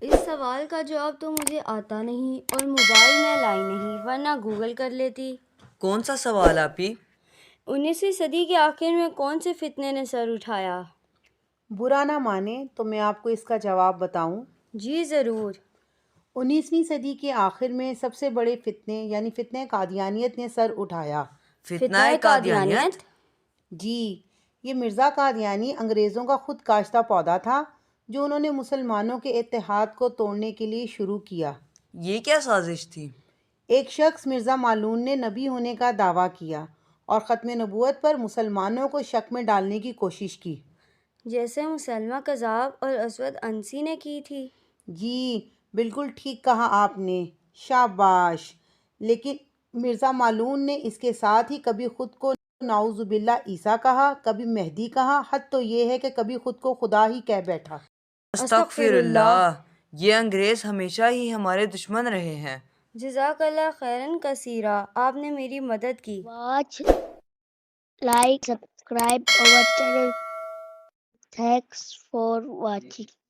اس سوال کا جواب تو مجھے آتا نہیں اور موبائل میں لائی نہیں، ورنہ گوگل کر لیتی۔ کون سا سوال آپی؟ 19ویں صدی کے آخر میں کون سے فتنے نے سر اٹھایا؟ برا نہ مانیں تو میں آپ کو اس کا جواب بتاؤں۔ جی ضرور۔ 19ویں صدی کے آخر میں سب سے بڑے فتنے یعنی فتنہ قادیانیت نے سر اٹھایا۔ فتنہ قادیانیت؟ قادیانیت؟ جی، یہ مرزا قادیانی انگریزوں کا خود کاشتہ پودا تھا جو انہوں نے مسلمانوں کے اتحاد کو توڑنے کے لیے شروع کیا۔ یہ کیا سازش تھی؟ ایک شخص مرزا مالون نے نبی ہونے کا دعویٰ کیا اور ختم نبوت پر مسلمانوں کو شک میں ڈالنے کی کوشش کی۔ جیسے مسلمہ کذاب اور اسود انسی نے کی تھی۔ جی بالکل ٹھیک کہا آپ نے، شاباش۔ لیکن مرزا مالون نے اس کے ساتھ ہی کبھی خود کو نعوذ باللہ عیسیٰ کہا، کبھی مہدی کہا، حد تو یہ ہے کہ کبھی خود کو خدا ہی کہہ بیٹھا۔ استغفر اللہ! یہ انگریز ہمیشہ ہی ہمارے دشمن رہے ہیں۔ جزاک اللہ خیرن کثیرا، آپ نے میری مدد کی۔ Watch, like, subscribe our channel. Thanks for watching.